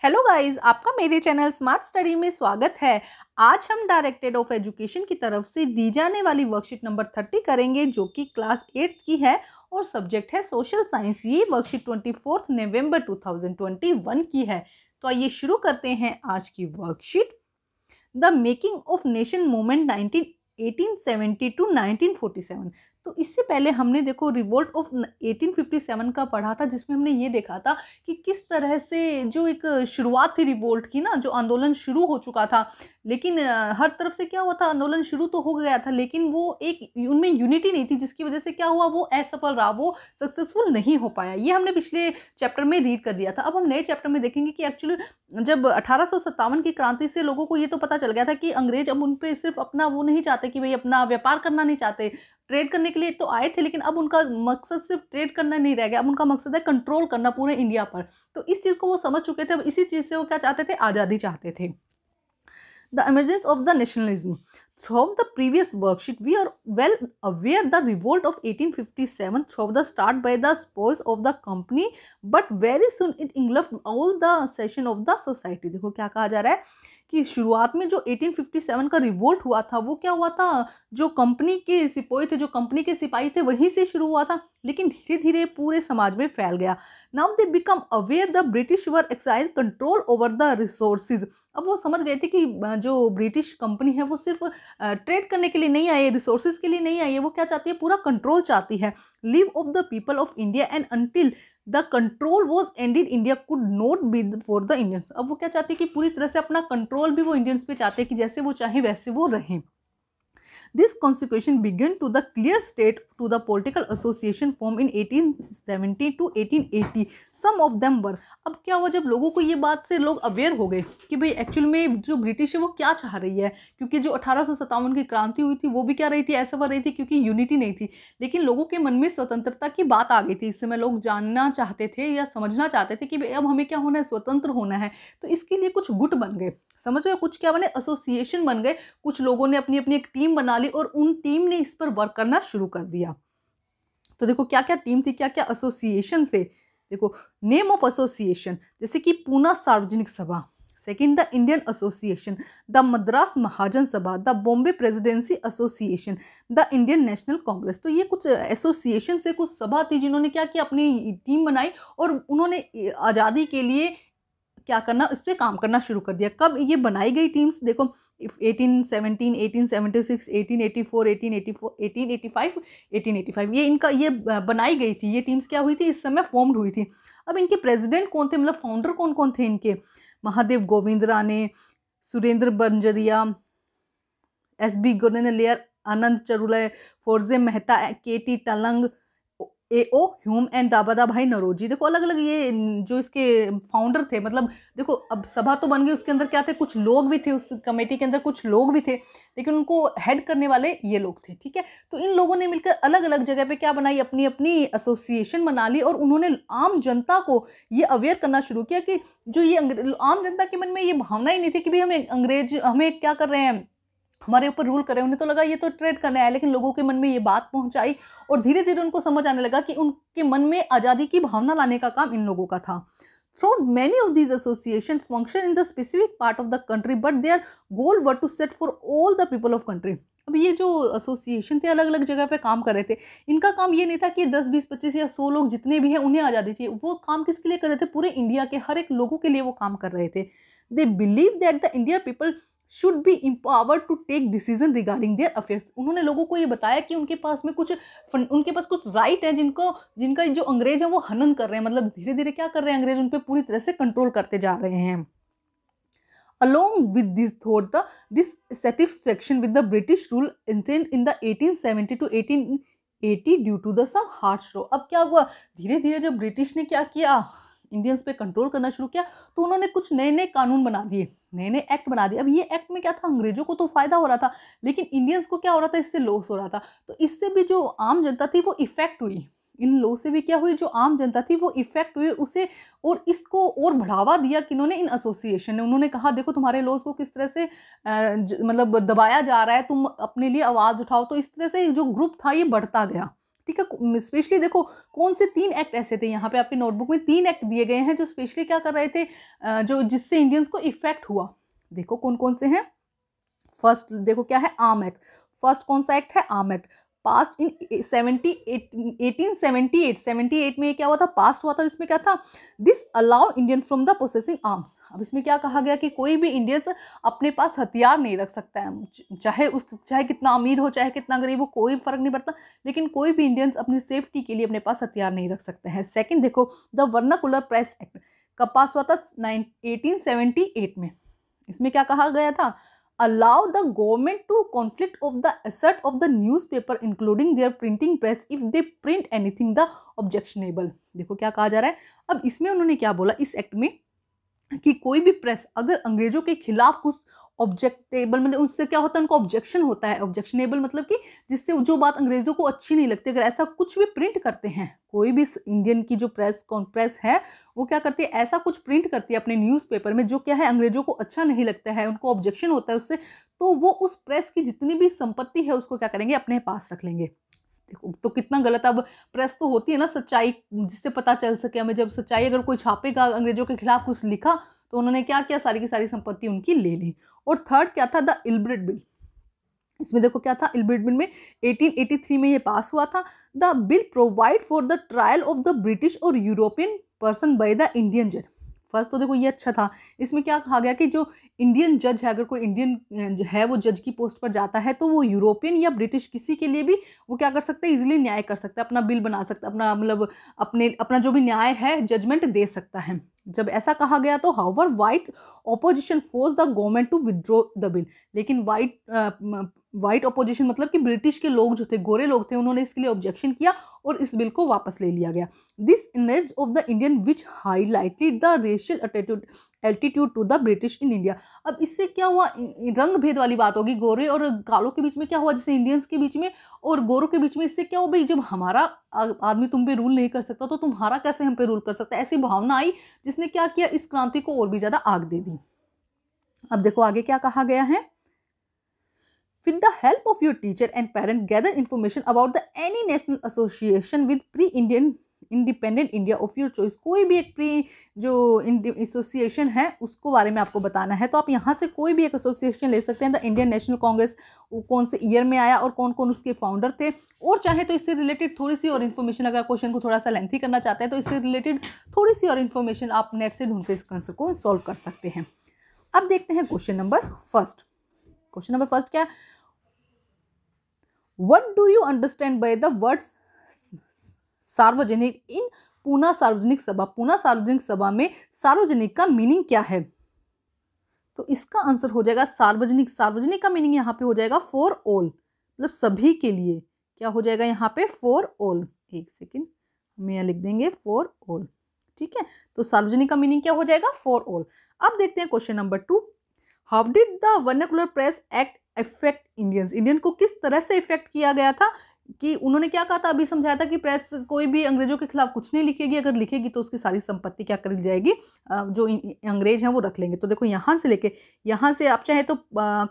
Hello guys, आपका मेरे channel smart study में स्वागत है। आज हम डायरेक्टेड ऑफ एजुकेशन की तरफ से दी जाने वाली वर्कशीट नंबर 30 करेंगे, जो कि क्लास 8th की है और सब्जेक्ट है सोशल साइंस। ये वर्कशीट 24 नवंबर 2021 की है। तो आइए शुरू करते हैं आज की worksheet. The making of nation movement 1870 to 1947। तो इससे पहले हमने देखो रिवोल्ट ऑफ 1857 का पढ़ा था, जिसमें हमने ये देखा था कि किस तरह से जो एक शुरुआत थी रिवोल्ट की ना, जो आंदोलन शुरू हो चुका था, लेकिन हर तरफ से क्या हुआ था, आंदोलन शुरू तो हो गया था लेकिन वो एक उनमें यूनिटी नहीं थी, जिसकी वजह से क्या हुआ, वो असफल रहा, वो सक्सेसफुल नहीं हो पाया। ये हमने पिछले चैप्टर में रीड कर दिया था। अब हम नए चैप्टर में देखेंगे कि एक्चुअली जब 1857 की क्रांति से लोगों को ये तो पता चल गया था कि अंग्रेज अब उन पे सिर्फ अपना वो नहीं चाहते, कि भाई अपना व्यापार करना नहीं चाहते, ट्रेड करने के लिए तो आए थे, लेकिन अब उनका मकसद सिर्फ ट्रेड करना नहीं रह गया, अब उनका मकसद है कंट्रोल करना पूरे इंडिया पर। तो इस चीज को वो समझ चुके थे। अब इसी चीज से वो क्या चाहते थे, आजादी चाहते थे। The emergence of the nationalism. Throughout the previous worksheet, we are well aware the revolt of 1857 through the start by the spoils of the company, but very soon it engulfed all the section of the society. देखो क्या कहा जा रहा है कि शुरुआत में जो 1857 का रिवोल्ट हुआ था, वो क्या हुआ था, जो कंपनी के सिपाही थे, जो कंपनी के सिपाही थे, वहीं से शुरू हुआ था, लेकिन धीरे धीरे पूरे समाज में फैल गया। Now they become aware the British were exercise control over the resources. अब वो समझ गए थे कि जो ब्रिटिश कंपनी है वो सिर्फ ट्रेड करने के लिए नहीं आई है, रिसोर्सेज के लिए नहीं आई है, वो क्या चाहती है, पूरा कंट्रोल चाहती है। Live of the people of India and until the control was ended India could not be for the Indians. अब वो क्या चाहती है कि पूरी तरह से अपना कंट्रोल भी वो इंडियंस पे चाहते हैं, कि जैसे वो चाहे वैसे वो रहें। This constitution began to the clear state to the political association formed in 1870 to 1880. Some of them were. अब क्या हुआ, जब लोगों को ये बात से लोग अवेयर हो गए कि भाई एक्चुअल में जो ब्रिटिश है वो क्या चाह रही है, क्योंकि जो 1857 की क्रांति हुई थी वो भी क्या रही थी, ऐसा रही थी, क्योंकि यूनिटी नहीं थी, लेकिन लोगों के मन में स्वतंत्रता की बात आ गई थी। इस समय लोग जानना चाहते थे या समझना चाहते थे कि भाई अब हमें क्या होना है, स्वतंत्र होना है। तो इसके लिए कुछ गुट बन गए, समझ रहे हो, कुछ क्या बने, एसोसिएशन बन गए। कुछ लोगों ने अपनी अपनी एक टीम बना ली और उन टीम ने इस पर वर्क करना शुरू कर दिया। तो देखो क्या क्या टीम थी, क्या क्या एसोसिएशन थे। देखो नेम ऑफ एसोसिएशन, जैसे कि Poona Sarvajanik Sabha, second the Indian association, the Madras Mahajan Sabha, the Bombay presidency association, the Indian National Congress. तो ये कुछ एसोसिएशन से कुछ सभा थी जिन्होंने क्या किया, अपनी टीम बनाई और उन्होंने आज़ादी के लिए क्या करना, इस पर काम करना शुरू कर दिया। कब ये बनाई गई टीम्स, देखो 1817, 1876, 1884, 1884, 1885, 1885, ये इनका ये बनाई गई थी। ये टीम्स क्या हुई थी, इस समय फॉर्म्ड हुई थी। अब इनके प्रेसिडेंट कौन थे, मतलब फाउंडर कौन कौन थे इनके, महादेव गोविंद राणे, सुरेंद्र बंजरिया, SB गुर्नलियर, Anand Charlu, Feroze Mehta, KT Telang, AO Hume and दाबादा भाई नरोजी। देखो अलग अलग ये जो इसके फाउंडर थे। मतलब देखो अब सभा तो बन गई, उसके अंदर क्या थे, कुछ लोग भी थे, उस कमेटी के अंदर कुछ लोग भी थे, लेकिन उनको हेड करने वाले ये लोग थे, ठीक है। तो इन लोगों ने मिलकर अलग अलग जगह पे क्या बनाई, अपनी अपनी एसोसिएशन बना ली और उन्होंने आम जनता को ये अवेयर करना शुरू किया कि जो ये आम जनता के मन में ये भावना ही नहीं थी कि भाई हमें अंग्रेज हमें क्या कर रहे हैं, हमारे ऊपर रूल कर रहे हैं। उन्हें तो लगा ये तो ट्रेड करना है, लेकिन लोगों के मन में ये बात पहुंचाई और धीरे धीरे उनको समझ आने लगा कि उनके मन में आज़ादी की भावना लाने का काम इन लोगों का था। Through many of these associations function in the specific part of the country, but their goal were to set for all the people of country. अब ये जो एसोसिएशन थे अलग अलग जगह पे काम कर रहे थे। इनका काम ये नहीं था कि 10, 20, 25 या 100 लोग जितने भी हैं उन्हें आज़ादी चाहिए। वो काम किसके लिए कर रहे थे, पूरे इंडिया के हर एक लोगों के लिए वो काम कर रहे थे। They believe that the India people should be empowered to take decision regarding their affairs. उन्होंने लोगों को ये बताया कि उनके पास कुछ राइट है जिनका जो अंग्रेज है वो हनन कर रहे हैं, मतलब धीरे धीरे क्या कर रहे हैं, अंग्रेज उन पे पूरी तरह से कंट्रोल करते जा रहे हैं। Along with this thought, the dissatisfaction with the British rule increased in the 1870 to 1880 due to the some harsh law. अब क्या हुआ, धीरे धीरे जब ब्रिटिश ने क्या किया, इंडियंस पे कंट्रोल करना शुरू किया, तो उन्होंने कुछ नए नए कानून बना दिए, नए नए एक्ट बना दिए। अब ये एक्ट में क्या था, अंग्रेजों को तो फायदा हो रहा था, लेकिन इंडियंस को क्या हो रहा था, इससे लॉस हो रहा था। तो इससे भी जो आम जनता थी वो इफेक्ट हुई, इन लॉ से भी क्या हुई, जो आम जनता थी वो इफेक्ट हुई उसे, और इसको और बढ़ावा दिया किन्होंने, इन एसोसिएशन ने। उन्होंने कहा देखो तुम्हारे लॉज को किस तरह से मतलब दबाया जा रहा है, तुम अपने लिए आवाज़ उठाओ। तो इस तरह से जो ग्रुप था ये बढ़ता गया, ठीक है। स्पेशली देखो कौन से 3 एक्ट ऐसे थे, यहाँ पे आपके नोटबुक में 3 एक्ट दिए गए हैं जो स्पेशली क्या कर रहे थे, जो जिससे इंडियंस को इफेक्ट हुआ। देखो कौन कौन से हैं। फर्स्ट देखो क्या है, आर्म एक्ट। फर्स्ट कौन सा एक्ट है, आर्म एक्ट, पास्ट इन 1878 में ये क्या हुआ था, पास्ट हुआ था। इसमें क्या था, this allow Indian from the possessing arms. अब इसमें क्या कहा गया कि कोई भी इंडियंस अपने पास हथियार नहीं रख सकता है, चाहे कितना अमीर हो चाहे कितना गरीब हो, कोई फर्क नहीं पड़ता, लेकिन कोई भी इंडियंस अपनी सेफ्टी के लिए अपने पास हथियार नहीं रख सकते हैं। सेकंड देखो द वर्नाकुलर प्रेस एक्ट कब पास हुआ था, 1878 में। इसमें क्या कहा गया था, allow the government to conflict of the asset of the newspaper including their printing press if they print anything the objectionable। देखो क्या कहा जा रहा है। अब इसमें उन्होंने क्या बोला इस एक्ट में कि कोई भी प्रेस अगर अंग्रेजों के खिलाफ कुछ ऑब्जेक्टेबल, मतलब उससे क्या होता है, उनको ऑब्जेक्शन होता है। ऑब्जेक्शनेबल मतलब कि जिससे जो बात अंग्रेजों को अच्छी नहीं लगती, अगर ऐसा कुछ भी प्रिंट करते हैं, कोई भी इंडियन की जो प्रेस है वो क्या करती है, ऐसा कुछ प्रिंट करती है अपने न्यूज़पेपर में जो क्या है अंग्रेजों को अच्छा नहीं लगता है, उनको ऑब्जेक्शन होता है उससे, तो वो उस प्रेस की जितनी भी संपत्ति है उसको क्या करेंगे, अपने पास रख लेंगे। देखो तो कितना गलत। अब प्रेस तो होती है ना सच्चाई, जिससे पता चल सके हमें, जब सच्चाई अगर कोई छापेगा अंग्रेजों के खिलाफ कुछ लिखा तो उन्होंने क्या किया, सारी की सारी संपत्ति उनकी ले ली। और थर्ड क्या था, द इल्ब्रेट बिल। इसमें देखो क्या था, इल्ब्रेट बिल में 1883 में ये पास हुआ था। The bill provide for the trial of the British और European person by the Indian जज। फर्स्ट तो देखो ये अच्छा था। इसमें क्या कहा गया कि जो इंडियन जज है, अगर कोई इंडियन जो है वो जज की पोस्ट पर जाता है तो वो यूरोपियन या ब्रिटिश किसी के लिए भी वो क्या कर सकता है, इजीली न्याय कर सकता है, अपना बिल बना सकता है, अपना मतलब अपना जो भी न्याय है जजमेंट दे सकता है। जब ऐसा कहा गया तो however wide opposition force the government to withdraw the bill. लेकिन वाइट ऑपोजिशन मतलब कि ब्रिटिश के लोग जो थे, गोरे लोग थे, उन्होंने इसके लिए ऑब्जेक्शन किया और इस बिल को वापस ले लिया गया। This enrage of the Indian which highlighted the racial attitude to the British in India. अब इससे क्या हुआ, रंग भेद वाली बात होगी, गोरे और कालों के बीच में क्या हुआ, जैसे इंडियंस के बीच में और गोरों के बीच में। इससे क्या हुआ भाई, जब हमारा आदमी तुम पे रूल नहीं कर सकता तो तुम्हारा कैसे हम पे रूल कर सकता है, ऐसी भावना आई जिसने क्या किया, इस क्रांति को और भी ज्यादा आग दे दी। अब देखो आगे क्या कहा गया है, with the help of your teacher and parent gather information about the any national association with pre-indian independent India of your choice। कोई भी एक प्री जो एसोसिएशन है उसको बारे में आपको बताना है, तो आप यहाँ से कोई भी एक एसोसिएशन ले सकते हैं। द इंडियन नेशनल कांग्रेस कौन से ईयर में आया और कौन कौन उसके फाउंडर थे, और चाहे तो इससे रिलेटेड थोड़ी सी और इन्फॉर्मेशन, अगर क्वेश्चन को थोड़ा सा लेंथी करना चाहते हैं तो इससे रिलेटेड थोड़ी सी और इन्फॉर्मेशन आप नेट से ढूंढ के इस आंसर को सॉल्व कर सकते हैं। अब देखते हैं question number first. Question number first क्या, What do you understand by the words सार्वजनिक इन पूना सार्वजनिक सभा। पूना सार्वजनिक सभा में सार्वजनिक का मीनिंग क्या है, तो इसका आंसर हो जाएगा सार्वजनिक। सार्वजनिक का मीनिंग यहाँ पे हो जाएगा फॉर ऑल, मतलब सभी के लिए। क्या हो जाएगा यहाँ पे, फॉर ऑल। एक सेकेंड हम यहाँ लिख देंगे फॉर ऑल, ठीक है। तो सार्वजनिक का मीनिंग क्या हो जाएगा, फॉर ऑल। अब देखते हैं question number 2। How did the vernacular press act effect Indians. Indian को किस तरह से इफेक्ट किया गया था, कि उन्होंने क्या कहा था, अभी समझाया था कि प्रेस कोई भी अंग्रेजों के खिलाफ कुछ नहीं लिखेगी, अगर लिखेगी तो उसकी सारी संपत्ति क्या कर दी जाएगी, जो अंग्रेज हैं वो रख लेंगे। तो देखो यहाँ से लेके यहाँ से आप चाहे तो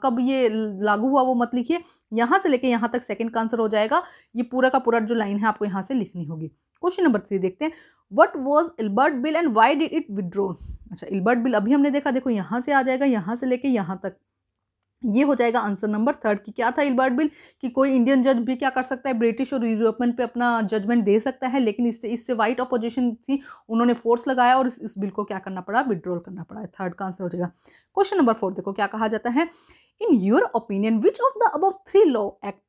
कब ये लागू हुआ वो मत लिखिए, यहाँ से लेके यहाँ तक सेकंड का आंसर हो जाएगा। ये पूरा का पूरा जो लाइन है आपको यहाँ से लिखनी होगी। क्वेश्चन नंबर 3 देखते हैं, what was Ilbert bill and why did it withdraw. अच्छा, इल्बर्ट बिल अभी हमने देखा, देखो यहाँ से आ जाएगा, यहाँ से लेके यहाँ तक ये हो जाएगा आंसर नंबर 3 की। क्या था इल्बर्ट बिल, कि कोई इंडियन जज भी क्या कर सकता है, ब्रिटिश और यूरोपियन पे अपना जजमेंट दे सकता है, लेकिन इससे वाइट अपोजिशन थी, उन्होंने फोर्स लगाया और इस बिल को क्या करना पड़ा, विड्रॉल करना पड़ा। 3 का आंसर हो जाएगा। क्वेश्चन नंबर 4 देखो क्या कहा जाता है, in your opinion which of the above 3 law act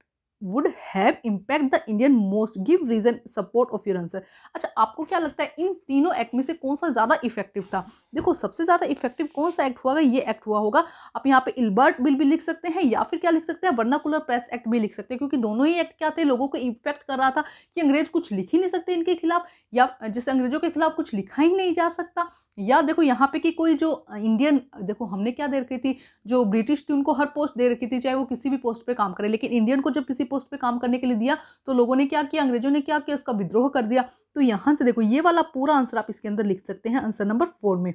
would have impact the Indian most, give reason support of your answer। अच्छा, आपको क्या लगता है इन तीनों एक्ट में से कौन सा ज्यादा इफेक्टिव था। देखो सबसे ज्यादा इफेक्टिव कौन सा एक्ट हुआ, ये एक्ट हुआ होगा। आप यहाँ पे इल्बर्ट बिल भी लिख सकते हैं या फिर क्या लिख सकते हैं, वर्नाकुलर प्रेस एक्ट भी लिख सकते हैं, क्योंकि दोनों ही एक्ट क्या थे, लोगों को इफेक्ट कर रहा था कि अंग्रेज कुछ लिख ही नहीं सकते इनके खिलाफ, या जैसे अंग्रेजों के खिलाफ कुछ लिखा ही नहीं जा सकता। या देखो यहाँ पे कि कोई जो इंडियन, देखो हमने क्या दे रखी थी, जो ब्रिटिश थी उनको हर पोस्ट दे रखी थी, चाहे वो किसी भी पोस्ट पे काम करे, लेकिन इंडियन को जब किसी पोस्ट पे काम करने के लिए दिया तो लोगों ने क्या किया, अंग्रेजों ने क्या किया, उसका विद्रोह कर दिया। तो यहाँ से देखो ये वाला पूरा आंसर आप इसके अंदर लिख सकते हैं, आंसर नंबर 4 में।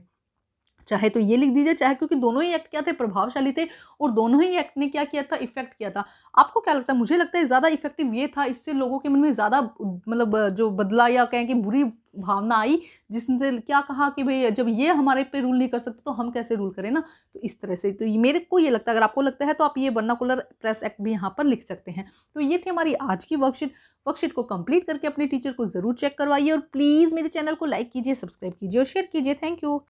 चाहे तो ये लिख दीजिए, चाहे, क्योंकि दोनों ही एक्ट क्या थे, प्रभावशाली थे और दोनों ही एक्ट ने क्या किया था, इफ़ेक्ट किया था। आपको क्या लगता है? मुझे लगता है ज़्यादा इफ़ेक्टिव ये था, इससे लोगों के मन में ज़्यादा मतलब जो बदला या कहें कि बुरी भावना आई, जिसने क्या कहा कि भई जब ये हमारे पे रूल नहीं कर सकते तो हम कैसे रूल करें ना? तो इस तरह से तो ये मेरे को ये लगता है, अगर आपको लगता है तो आप ये वर्नाकुलर प्रेस एक्ट भी यहाँ पर लिख सकते हैं। तो ये थी हमारी आज की वर्कशीट। वर्कशीट को कंप्लीट करके अपने टीचर को ज़रूर चेक करवाइए और प्लीज़ मेरे चैनल को लाइक कीजिए, सब्सक्राइब कीजिए और शेयर कीजिए। Thank you.